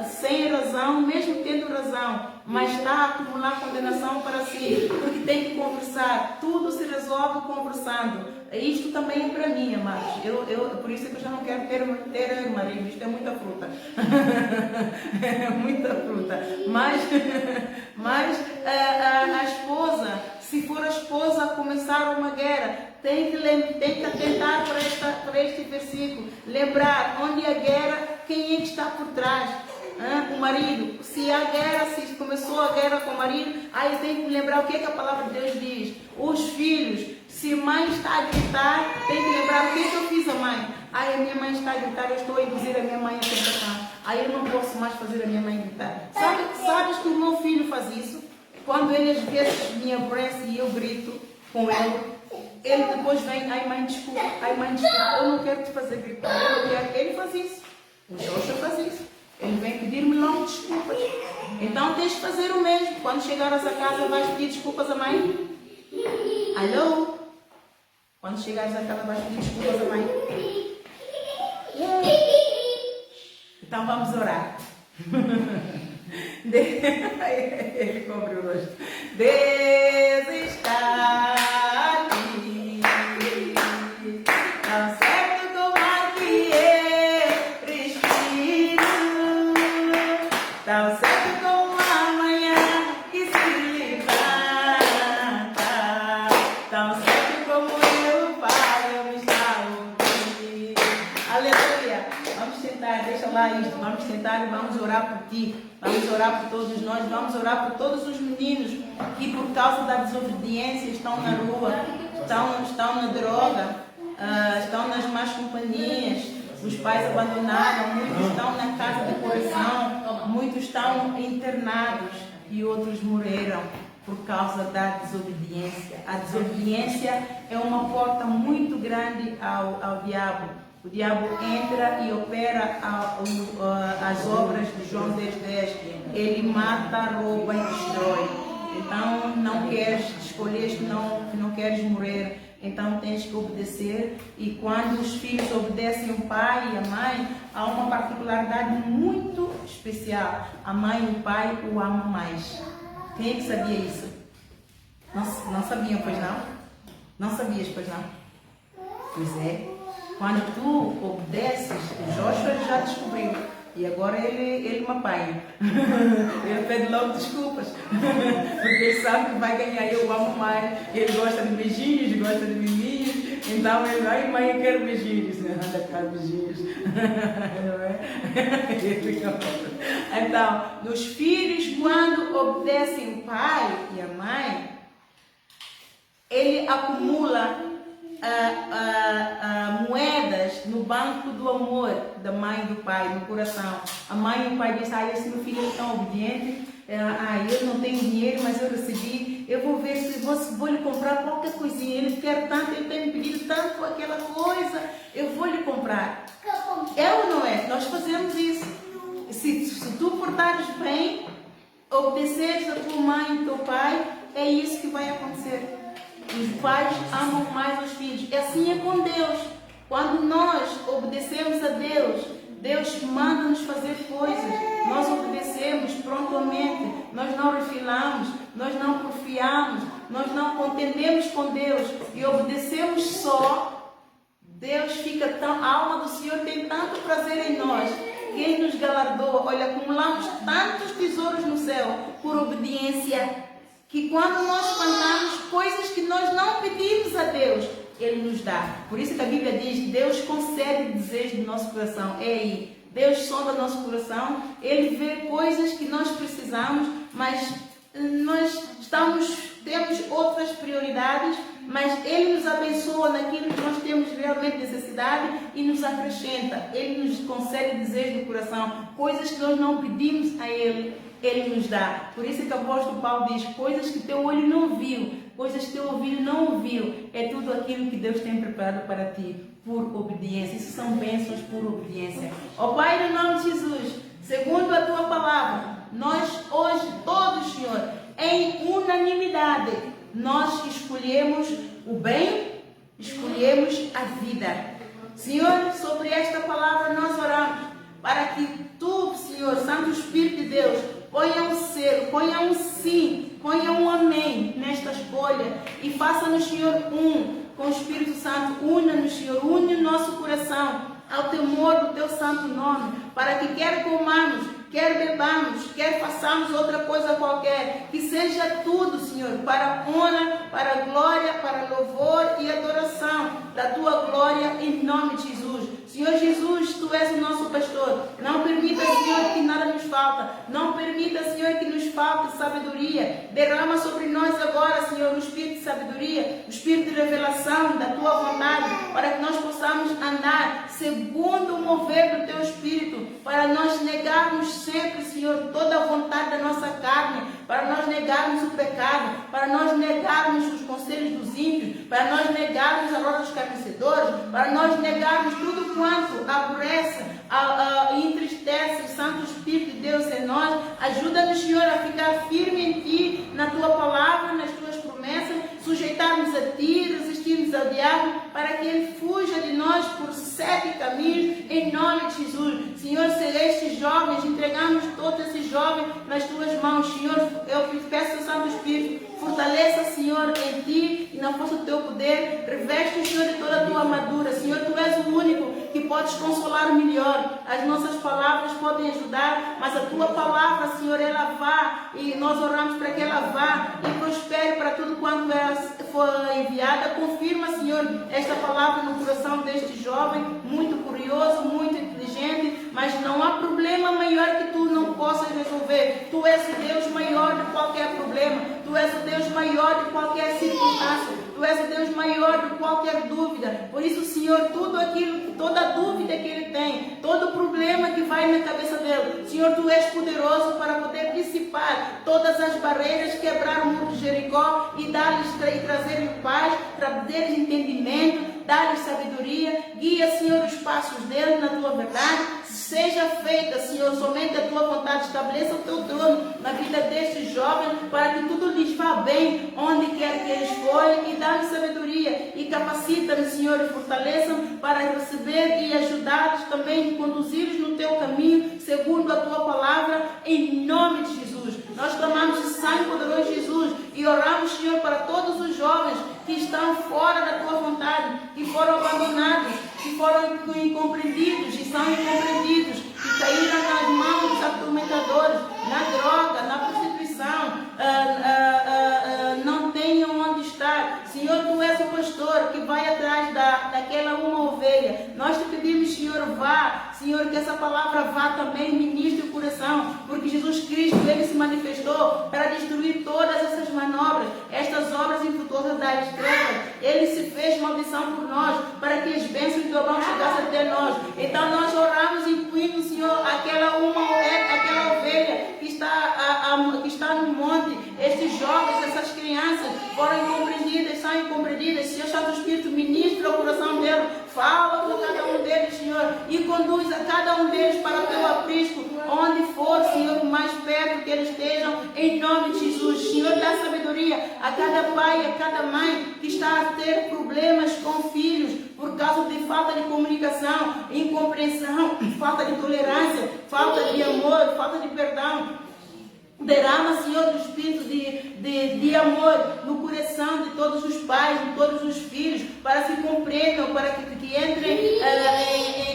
sem razão, mesmo tendo razão, mas está a acumular condenação para si, porque tem que conversar. Tudo se resolve conversando. Isto também é para mim, amados. Por isso é que eu já não quero ter marido. Isto é muita fruta. É muita fruta. Mas a esposa, se for a esposa começar uma guerra, tem que atentar para este versículo. Lembrar onde a guerra, quem é que está por trás. O marido, se a guerra, se começou a guerra com o marido, aí tem que lembrar o que a palavra de Deus diz. Os filhos, se a mãe está a gritar, tem que lembrar o que eu fiz a mãe. A minha mãe está a gritar, eu estou a induzir a minha mãe a tentação. Aí eu não posso mais fazer a minha mãe gritar. Sabes que o meu filho faz isso? Quando ele às vezes me aborrece e eu grito com ele depois vem, ai mãe desculpa, eu não quero te fazer gritar, eu não quero. Ele faz isso. O Joshua faz isso. Ele vem pedir-me logo desculpas. Então tens que fazer o mesmo. Quando chegares a casa, vais pedir desculpas à mãe? Alô? Quando chegares a casa, vais pedir desculpas à mãe? Então vamos orar. Ele cobre o rosto. Deus está aqui. Tão certo como ar que eu respiro. Tão certo como a manhã que se levanta. Tão certo como eu, Pai, eu me estava aqui. Aleluia. Vamos tentar, deixa lá isto. Vamos tentar e vamos orar por ti. Vamos orar por todos nós. Vamos orar por todos os meninos que por causa da desobediência estão na rua, estão na droga, estão nas más companhias. Os pais abandonaram, muitos estão na casa de correção, muitos estão internados e outros morreram por causa da desobediência. A desobediência é uma porta muito grande ao diabo. O diabo entra e opera as obras de João 10:10. Ele mata, rouba e destrói. Então não queres, escolheste que não queres morrer. Então tens que obedecer. E quando os filhos obedecem o pai e a mãe, há uma particularidade muito especial. A mãe e o pai o amam mais. Quem é que sabia isso? Não sabiam, pois não? Não sabias, pois não? Pois é. Quando tu obedeces, o Joshua já descobriu. E agora ele me apanha. Ele pede logo desculpas. Porque ele sabe que vai ganhar. Eu amo mais. Ele gosta de beijinhos, gosta de miminhos. Então ele, ai mãe, eu quero beijinhos. Anda cá, beijinhos. Não é? Então, os filhos, quando obedecem o pai e a mãe, ele acumula moedas no banco do amor da mãe e do pai, no coração. A mãe e o pai dizem, esse meu filho é tão obediente, eu não tenho dinheiro, mas eu recebi, eu vou ver se vou lhe comprar qualquer coisinha, ele quer tanto, ele tem me pedido tanto aquela coisa, eu vou lhe comprar. É ou não é? Nós fazemos isso. Se tu portares bem, obedeceres a tua mãe e o teu pai, é isso que vai acontecer. Os pais amam mais os filhos. Assim é com Deus. Quando nós obedecemos a Deus, Deus manda-nos fazer coisas. Nós obedecemos prontamente. Nós não refilamos. Nós não porfiamos. Nós não contendemos com Deus. E obedecemos só. Deus fica tão... A alma do Senhor tem tanto prazer em nós. Quem nos galardoa. Olha, acumulamos tantos tesouros no céu por obediência, que quando nós plantamos coisas que nós não pedimos a Deus, Ele nos dá. Por isso que a Bíblia diz, Deus concede o desejo do nosso coração. É aí. Deus sonda o nosso coração, Ele vê coisas que nós precisamos, mas nós temos outras prioridades, mas Ele nos abençoa naquilo que nós temos realmente necessidade e nos acrescenta. Ele nos concede o desejo do coração, coisas que nós não pedimos a Ele. Ele nos dá. Por isso que o apóstolo Paulo diz, coisas que teu olho não viu, coisas que teu ouvido não ouviu, é tudo aquilo que Deus tem preparado para ti, por obediência. Isso são bênçãos por obediência. Ó Pai, no nome de Jesus, segundo a tua palavra, nós hoje, todos, Senhor, em unanimidade, nós escolhemos o bem, escolhemos a vida. Senhor, sobre esta palavra nós oramos, para que tu, Senhor, Santo Espírito de Deus, ponha um selo, ponha um sim, ponha um amém nesta escolha e faça-nos, Senhor, com o Espírito Santo. Una-nos, Senhor, une o nosso coração ao temor do teu santo nome, para que quer comamos, quer bebamos, quer façamos outra coisa qualquer, que seja tudo, Senhor, para a honra, para a glória, para louvor e adoração da tua glória, em nome de Jesus. Senhor Jesus, tu és o nosso pastor. Não permita, Senhor, que nada nos falta. Não permita, Senhor, que nos falte sabedoria. Derrama sobre nós agora, Senhor, o espírito de sabedoria, o espírito de revelação da tua vontade, para que nós possamos andar segundo o mover do teu espírito, para nós negarmos sempre, Senhor, toda a vontade da nossa carne, para nós negarmos o pecado, para nós negarmos os conselhos dos ímpios, para nós negarmos a roda dos carnecedores, para nós negarmos tudo quanto aborrece e entristece o Santo Espírito de Deus em nós. Ajuda-nos, Senhor, a ficar firme em Ti, na Tua palavra, nas Tuas promessas, sujeitarmos a Ti, resistirmos ao diabo, para que ele fuja de nós por 7 caminhos, em nome de Jesus. Senhor, se estes jovens, entregamos todos esses jovens nas Tuas mãos, Senhor, eu peço ao Santo Espírito, fortaleça, Senhor, em Ti e na força do Teu poder, reveste, Senhor, de toda a Tua armadura. Senhor, Tu és o único que podes consolar o melhor. As nossas palavras podem ajudar, mas a Tua palavra, Senhor, ela vá, e nós oramos para que ela vá e prospere para tudo quanto ela for enviada. Confirma, Senhor, esta palavra no coração deste jovem, muito curioso, muito inteligente, mas não há problema maior que Tu não possas resolver. Tu és o Deus maior de qualquer problema, Tu és o Deus maior de qualquer circunstância, Tu és o Deus maior de qualquer dúvida. Por isso, Senhor, tudo aquilo, toda dúvida que ele tem, todo problema que vai na cabeça dele, Senhor, Tu és poderoso para poder dissipar todas as barreiras, quebrar o muro de Jericó e trazer-lhe paz, trazer entendimento, dar-lhe sabedoria. Guia, Senhor, os passos dele na Tua verdade. Seja feita, Senhor, somente a Tua vontade. Estabeleça o Teu trono na vida destes jovens, para que tudo lhes vá bem, onde quer que eles forem, e dá-lhes sabedoria, e capacita-nos, Senhor, e fortaleça-nos para receber e ajudar-los também, conduzi-los no Teu caminho, segundo a Tua palavra, em nome de Jesus. Nós clamamos o sangue poderoso de Jesus e oramos, Senhor, para todos os jovens que estão fora da Tua vontade, que foram abandonados, que foram incompreendidos e são incompreendidos, que caíram nas mãos dos atormentadores, na droga, na prostituição, não tenham onde estar. Senhor, Tu és o pastor que vai atrás daquela uma ovelha. Nós te pedimos, Senhor, vá, Senhor, que essa palavra vá também, ministre o coração, porque Jesus Cristo, Ele se manifestou para destruir todas essas manobras, estas obras infrutuosas das trevas. Ele se fez maldição por nós, para que as bênçãos do Abraão chegassem até nós. Então nós oramos e incluímos, Senhor, aquela ovelha que está no monte. Estes jovens, essas crianças foram incompreendidas, são incompreendidas. Senhor Santo Espírito, ministra o coração deles, fala com cada um deles, Senhor, e conduz a cada um deles para o teu aprisco, onde for, Senhor, o mais perto que eles estejam, em nome de Jesus. Senhor, dá sabedoria a cada pai, a cada mãe que está a ter problemas com filhos, por causa de falta de comunicação, incompreensão, falta de tolerância, falta de amor, falta de perdão. Derrama, Senhor, do Espírito de amor no coração de todos os pais, de todos os filhos, para se compreendam, para que entrem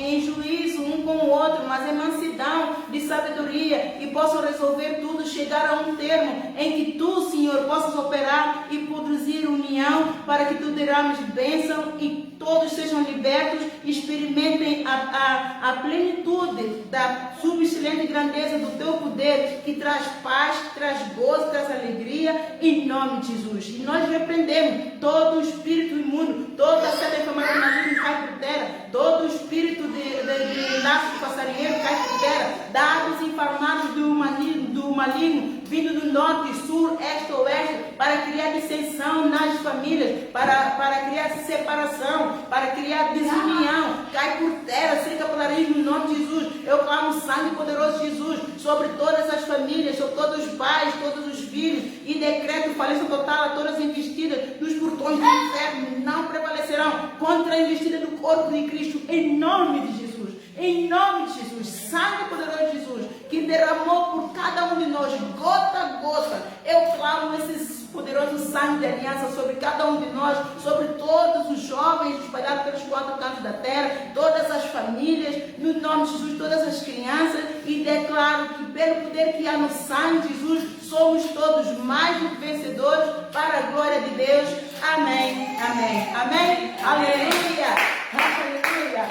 em juízo um com o outro, mas em mansidão de sabedoria, e possam resolver tudo, chegar a um termo em que tu, Senhor, possas operar e produzir união, para que tu derrames bênção e todos sejam libertos e experimentem a plenitude da subexcelente grandeza do teu poder, que traz paz, traz gozo, traz alegria, em nome de Jesus. E nós repreendemos todo o espírito imundo, toda a seta inflamada maligna cai por terra, todo o espírito de laço de passarinheiro cai por terra, dados inflamados do maligno, vindo do norte, sul, este, oeste, para criar dissensão nas famílias, para criar separação, para criar desunião, cai por terra, sem capitalismo, no nome de Jesus. Eu clamo o sangue poderoso de Jesus sobre todas as famílias, sobre todos os pais, todos os filhos, e decreto falência total a todas as investidas dos portões do inferno, não prevalecerão contra a investida do corpo de Cristo, em nome de Jesus. Em nome de Jesus, sangue poderoso de Jesus, que derramou por cada um de nós, gota a gota, eu clamo esse poderoso sangue de aliança sobre cada um de nós, sobre todos os jovens espalhados pelos 4 cantos da terra, todas as famílias, no nome de Jesus, todas as crianças, e declaro que pelo poder que há no sangue de Jesus, somos todos mais do que vencedores, para a glória de Deus. Amém, amém, amém, aleluia, aleluia.